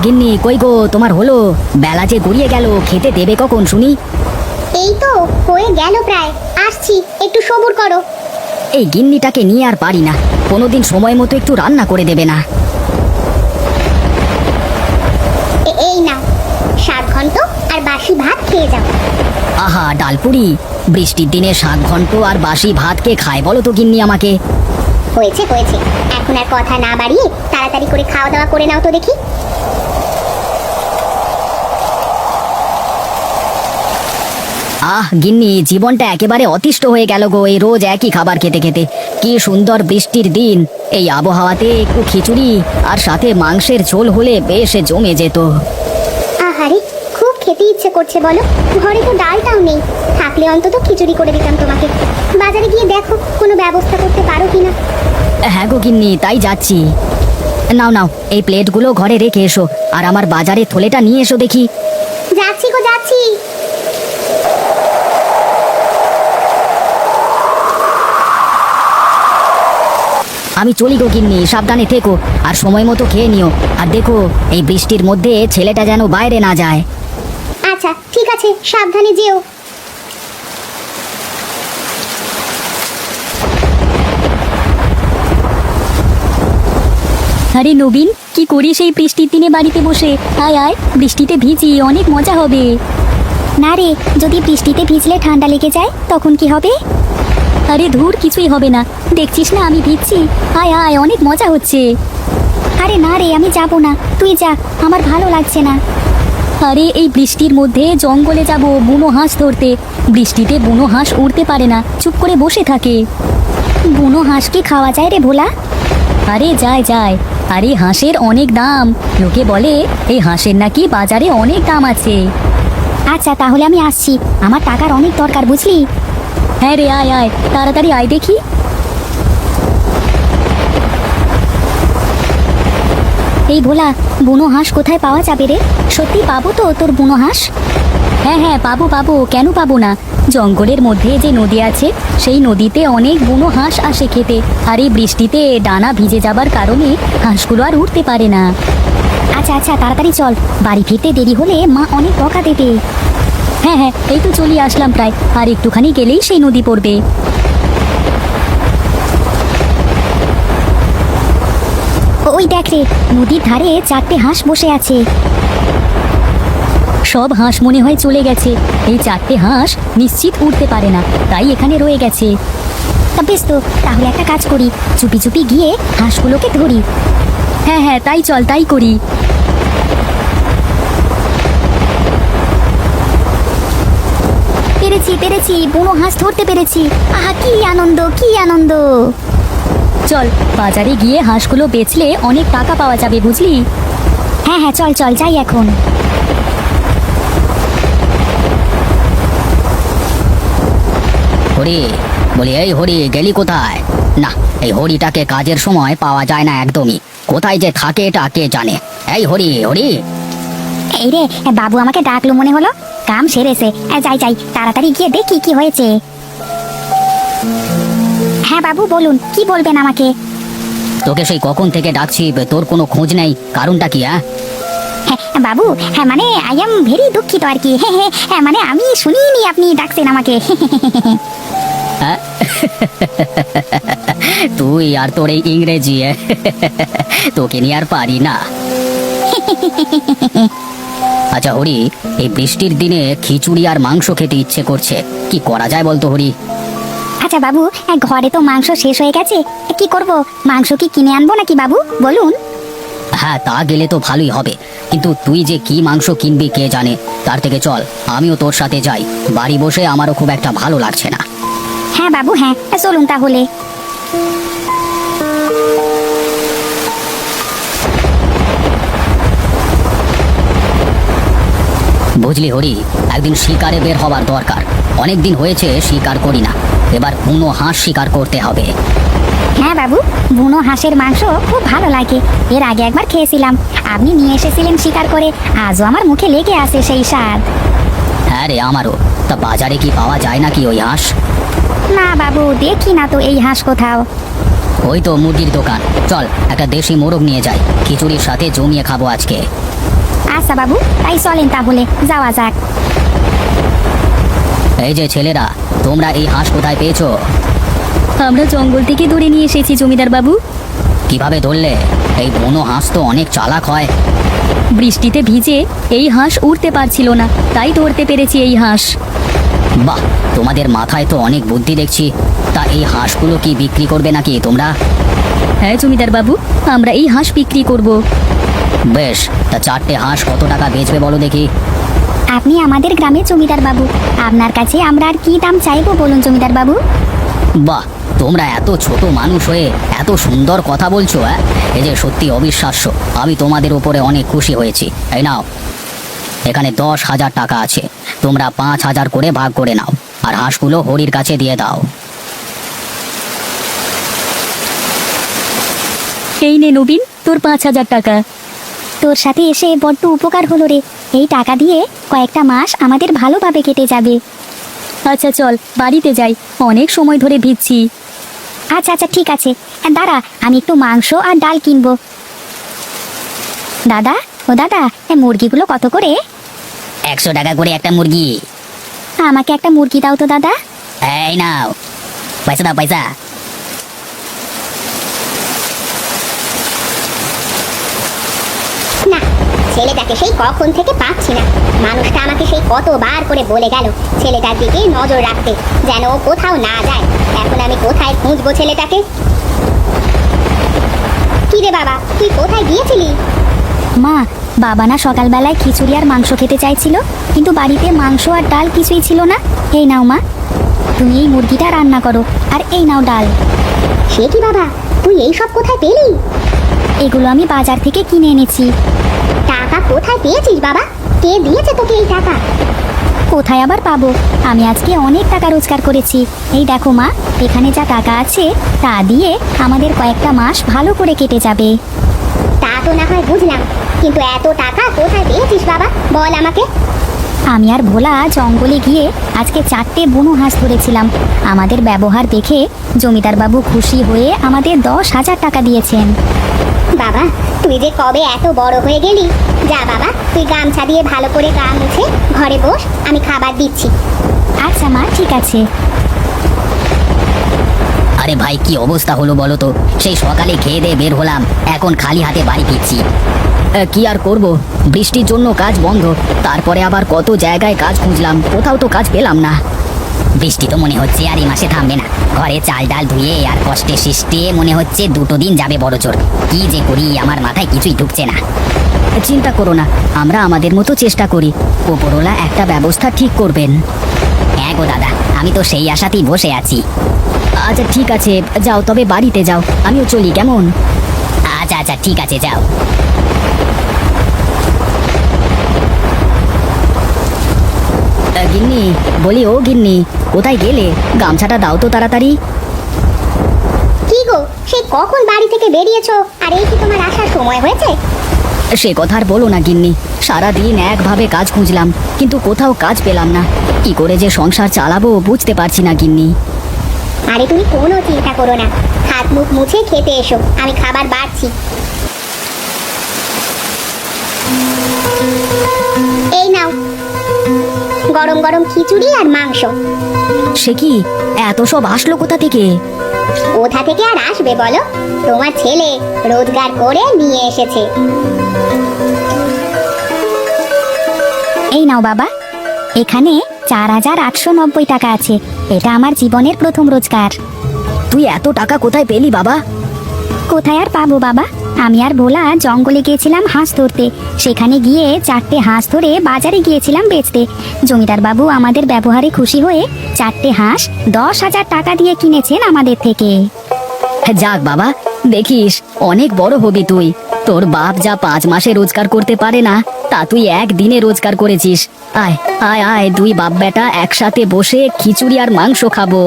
গিন্নি কই গো, তোমার হলো? বেলা যে গড়িয়ে গেল, খেতে দেবে কখন শুনি? এই তো হয়ে গেল প্রায়, আসছি, একটু সবুর করো। এই গিন্নিটাকে নিয়ে আর পারি না, কোনোদিন সময় মতো একটু রান্না করে দেবে না। এই নাও, শাক ঘন্ট আর বাসি ভাত খেয়ে যাও। আহা ডালপুরি, বৃষ্টির দিনে শাক ঘন্ট আর বাসি ভাত কে খায় বলো তো গিন্নি আমাকে? হয়েছে হয়েছে, এখন আর কথা না বাড়িয়ে তাড়াতাড়ি করে খাওয়া দাওয়া করে নাও তো দেখি। গিন্নি, জীবনটা একেবারে অতিষ্ঠ হয়ে গেল গো, এই রোজ একই খাবার খেতে খেতে। কি সুন্দর বৃষ্টির দিন, এই আবহাওয়াতে একটু খিচুড়ি আর সাথে মাংসের ঝোল হলে বেশ জমে যেত। আহারে, খুব খেতে ইচ্ছে করছে বলো, ঘরে তো ডালটাও নেই, থাকলে অন্তত খিচুড়ি করে দিতাম তোমাকে। বাজারে গিয়ে দেখো কোনো ব্যবস্থা করতে পারো কিনা। হ্যাঁ গো গিন্নি, তাই যাচ্ছি। নাও নাও, এই প্লেটগুলো ঘরে রেখে এসো, আর আমার বাজারে থলেটা নিয়ে এসো দেখি। যাচ্ছি গো যাচ্ছি। আমি চলি গো গিন্নি, সাবধানে থেকো, আর সময় মতো খেয়ে নিও। আর দেখো, এই বৃষ্টির মধ্যে ছেলেটা যেন বাইরে না যায়। আচ্ছা ঠিক আছে, সাবধানে যেও। আরে নবীন, কি করিস এই বৃষ্টির দিনে বাড়িতে বসে? আয় আয়, বৃষ্টিতে ভিজি, অনেক মজা হবে। না রে, যদি বৃষ্টিতে ভিজলে ঠান্ডা লেগে যায় তখন কি হবে? আরে ধুর, কিছুই হবে না, দেখছিস না আমি ভিজছি। আয় আয়, অনেক মজা হচ্ছে। আরে না রে, আমি যাব না, তুই যা, আমার ভালো লাগছে না। আরে এই বৃষ্টির মধ্যে জঙ্গলে যাব বুনো হাঁস ধরতে। বৃষ্টিতে বুনো হাঁস উড়তে পারে না, চুপ করে বসে থাকে। বুনো হাঁস কি খাওয়া যায় রে ভোলা? আরে যায় যায়, আরে হাঁসের অনেক দাম, লোকে বলে এই হাঁসের নাকি বাজারে অনেক দাম আছে। আচ্ছা তাহলে আমি আসছি, আমার টাকার অনেক দরকার বুঝলি। হ্যাঁ রে, আয় আয়, তাড়াতাড়ি আয় দেখি। এই ভোলা, বুনো হাঁস কোথায় পাওয়া যাবে রে? সত্যি পাবো তো তোর বুনো হাঁস? হ্যাঁ হ্যাঁ, পাবো পাবো, কেন পাবো না। জঙ্গলের মধ্যে যে নদী আছে, সেই নদীতে অনেক বুনো হাঁস আসে খেতে। আর এই বৃষ্টিতে ডানা ভিজে যাবার কারণে হাঁসগুলো আর উঠতে পারে না। আচ্ছা আচ্ছা, তাড়াতাড়ি চল, বাড়ি ফিরতে দেরি হলে মা অনেক বকা দেবে। হ্যাঁ হ্যাঁ, এই তো চলে আসলাম প্রায়, আর একটুখানি গেলেই সেই নদী পড়বে। ওই দেখ রে, নদীর ধারে 4টে হাঁস বসে আছে। সব হাঁস মনে হয় চলে গেছে। এই 4টে হাঁস নিশ্চিত উঠতে পারে না, তাই এখানে রয়ে গেছে। তা বেশ তো, তাহলে একটা কাজ করি, চুপি চুপি গিয়ে হাঁসগুলোকে ধরি। হ্যাঁ হ্যাঁ, তাই চল, তাই করি। পেরেছি পেরেছি, বুনো হাঁস ধরতে পেরেছি। আহা কি আনন্দ, কি আনন্দ। চল, বাজারে গিয়ে হাঁসগুলো বেচলে অনেক টাকা পাওয়া যাবে বুঝলি। হ্যাঁ হ্যাঁ, চল চল, যাই এখন। হরি, বলি এই হরি, গেলি কোথায়? না, এই হরিটাকে কাজের সময় পাওয়া যায় না একদমই, কোথায় যে থাকে এটা কে জানে। এই হরি হরি। এই রে, বাবু আমাকে ডাকলো মনে হলো, কাম সেরেছে। যাই যাই, তাড়াতাড়ি গিয়ে দেখি কি হয়েছে। হ্যাঁ বাবু বলুন, কি বলবেন আমাকে? তোকে সেই কখন থেকে ডাকছি, তোর কোনো খোঁজ নেই, কারণটা কি? হ্যাঁ বাবু, হ্যাঁ মানে আই এম ভেরি দুঃখিত আর কি। হ্যাঁ মানে আমি শুনিনি আপনি ডাকছেন আমাকে। হ্যাঁ? তুই আর তোর এই ইংরেজি, তোকে নিয়ে আর পারি না। আচ্ছা হরি, এই বৃষ্টির দিনে খিচুড়ি আর মাংস খেতে ইচ্ছে করছে, কি করা যায় বলতো হরি? আচ্ছা বাবু, ঘরে তো মাংস শেষ হয়ে গেছে, কি করব? মাংস কি কিনে আনবো নাকি বাবু বলুন? হ্যাঁ, তা গেলে তো ভালোই হবে, কিন্তু তুই যে কি মাংস কিনবি কে জানে। তার থেকে চল আমিও তোর সাথে যাই, বাড়ি বসে আমারও খুব একটা ভালো লাগছে না। হ্যাঁ বাবু, হ্যাঁ চলুন তাহলে। বুঝলি হরি, একদিন শিকারে বের হবার দরকার, অনেক দিন হয়েছে শিকার করি না, এবার বুনো হাঁস শিকার করতে হবে। হ্যাঁ বাবু, বুনো হাঁসের মাংস খুব ভালো লাগে, এর আগে একবার খেয়েছিলাম, আপনি নিয়ে এসেছিলেন শিকার করে, আজও আমার মুখে লেগে আছে সেই স্বাদ। হ্যাঁ রে, আমারও। তা বাজারে কি পাওয়া যায় নাকি ওই হাঁস? না বাবু, দেখি না তো এই হাঁস কোথাও। ও ওই তো মুরগির দোকান, চল একটা দেশি মোরগ নিয়ে যাই, খিচুড়ির সাথে জমিয়ে খাবো আজকে। আচ্ছা বাবু, তাই চলেন তাহলে যাওয়া যাক। এই যে ছেলেরা, তোমরা এই হাঁস কোথায় পেয়েছো? আমরা জঙ্গল থেকে ধরে নিয়ে এসেছি জমিদার বাবু। কিভাবে ধরলে? এই বুনো হাঁস তো অনেক চালাক হয়। বৃষ্টিতে ভিজে এই হাঁস উড়তে পারছিল না, তাই ধরতে পেরেছি এই হাঁস। বাহ, তোমাদের মাথায় তো অনেক বুদ্ধি দেখছি। তা এই হাঁসগুলো কি বিক্রি করবে নাকি তোমরা? হ্যাঁ জমিদার বাবু, আমরা এই হাঁস বিক্রি করব। বেশ, তা 4টে হাঁস কত টাকা বেচবে বলো দেখি। আপনি আমাদের গ্রামের জমিদার বাবু, আপনার কাছে আমরা আর কি দাম চাইবো বলুন জমিদার বাবু। বাহ, তোমরা এত ছোট মানুষ হয়ে এত সুন্দর কথা বলছো। এই যে সত্যি অবিশ্বাস্য, আমি তোমাদের উপরে অনেক খুশি হয়েছি। এই নাও, এখানে 10,000 টাকা আছে, তোমরা 5,000 করে ভাগ করে নাও, আর হাঁসগুলো হরির কাছে দিয়ে দাও। এই নে নবীন, তোর 5,000 টাকা। তোর সাথে এসে বড্ড উপকার হলো রে, এই টাকা দিয়ে কয়েকটা মাস আমাদের ভালোভাবে কেটে যাবে। আচ্ছা চল বাড়িতে যাই, অনেক সময় ধরে ভিজছি। আচ্ছা আচ্ছা ঠিক আছে, দাঁড়া আমি একটু মাংস আর ডাল কিনবো। দাদা, ও দাদা, মুরগিগুলো কত করে? 100 টাকা করে একটা মুরগি। আমাকে একটা মুরগি দাও তো দাদা। এই নাও, পয়সা দাও, পয়সা। না, ছেলেটাকে সেই কখন থেকে পাচ্ছি না। মানুষটা আমাকে সেই কতবার করে বলে গেল ছেলেটার দিকে নজর রাখতে, যেন ও কোথাও না যায়। এখন আমি কোথায় খুঁজবো ছেলেটাকে? কি রে বাবা, তুই কোথায় গিয়েছিলি? মা, বাবা না সকালবেলায় খিচুড়ি আর মাংস খেতে চাইছিল, কিন্তু বাড়িতে মাংস আর ডাল কিছুই ছিল না। এই নাও মা, তুমি এই মুরগিটা রান্না করো, আর এই নাও ডাল। সে কি বাবা, তুই এই সব কোথায় পেলি? এগুলো আমি বাজার থেকে কিনে এনেছি। টাকা কোথায় পেয়েছিস বাবা? কে দিয়েছে তোকে এই টাকা? কোথায় আবার পাবো, আমি আজকে অনেক টাকা রোজগার করেছি। এই দেখো মা, এখানে যা টাকা আছে তা দিয়ে আমাদের কয়েকটা মাস ভালো করে কেটে যাবে। তা তো না হয় বুঝলাম, কিন্তু এত টাকা কোথায় পেয়েছিস বাবা, বল আমাকে। আমি আর ভোলা জঙ্গলে গিয়ে আজকে 4টে বুনো হাঁস ধরেছিলাম। আমাদের ব্যবহার দেখে জমিদার বাবু খুশি হয়ে আমাদের 10,000 টাকা দিয়েছেন। বাবা, তুই যে কবে এত বড় হয়ে গেলি। যা বাবা, তুই গামছা দিয়ে ভালো করে গা মুছে ঘরে বস, আমি খাবার দিচ্ছি। আচ্ছা মা, ঠিক আছে। আরে ভাই, কি অবস্থা হলো বলো তো? সেই সকালে খেয়ে দিয়ে বের হলাম, এখন খালি হাতে বাড়ি ফিরছি। কি আর করব, বৃষ্টির জন্য কাজ বন্ধ। তারপরে আবার কত জায়গায় কাজ খুঁজলাম, কোথাও তো কাজ পেলাম না। বৃষ্টি তো মনে হচ্ছে আর এই মাসে থামবে না। ঘরে চাল ডাল ধুয়ে আর কষ্টে সৃষ্টে মনে হচ্ছে 2 দিন যাবে বড় জোর। কি যে করি, আমার মাথায় কিছুই ঢুকছে না। চিন্তা করো না, আমরা আমাদের মতো চেষ্টা করি, ওপরওয়ালা একটা ব্যবস্থা ঠিক করবেন। হ্যাঁ গো দাদা, আমি তো সেই আশাতেই বসে আছি। আচ্ছা ঠিক আছে, যাও তবে বাড়িতে যাও, আমিও চলি কেমন? আচ্ছা আচ্ছা ঠিক আছে, যাও। গিন্নি, বলি ও গিন্নি, কোথায় গেলে? গামছাটা দাও তো তাড়াতাড়ি। কি গো, সেই কখন বাড়ি থেকে বেরিয়েছো, আর এই কি তোমার আসার সময় হয়েছে? সে কথা আর বলো না গিন্নি, সারাদিন একভাবে কাজ খুঁজলাম, কিন্তু কোথাও কাজ পেলাম না। কি করে যে সংসার চালাবো বুঝতে পারছি না গিন্নি। আরে তুমি কোনো চিন্তা করো না, হাত মুখ মুছে খেতে এসো, আমি খাবার বাড়ছি। এই নাও, গরম গরম খিচুড়ি আর মাংস। সে কি, এত সব আসলো কোথা থেকে? কোথা থেকে আর আসবে বলো, তোমার ছেলে রোজগার করে নিয়ে এসেছে। এই নাও বাবা, এখানে 4,890 টাকা আছে। এটা আমার জীবনের প্রথম রোজগার। তুই এত টাকা কোথায় পেলি বাবা? কোথায় আর পাবো বাবা, আমি আর ভোলা জঙ্গলে গিয়েছিলাম হাঁস ধরতে। সেখানে গিয়ে 4টে হাঁস ধরে বাজারে গিয়েছিলাম বেচতে। জমিদার বাবু আমাদের ব্যবহারে খুশি হয়ে 4টে হাঁস 10,000 টাকা দিয়ে কিনেছেন আমাদের থেকে। যাক বাবা, দেখিস অনেক বড় হবি তুই। তোর বাপ যা 5 মাসে রোজগার করতে পারে না, তা তুই একদিনে রোজগার করেছিস। আয় আয় আয়, দুই বাপ বেটা একসাথে বসে খিচুড়ি আর মাংস খাবো।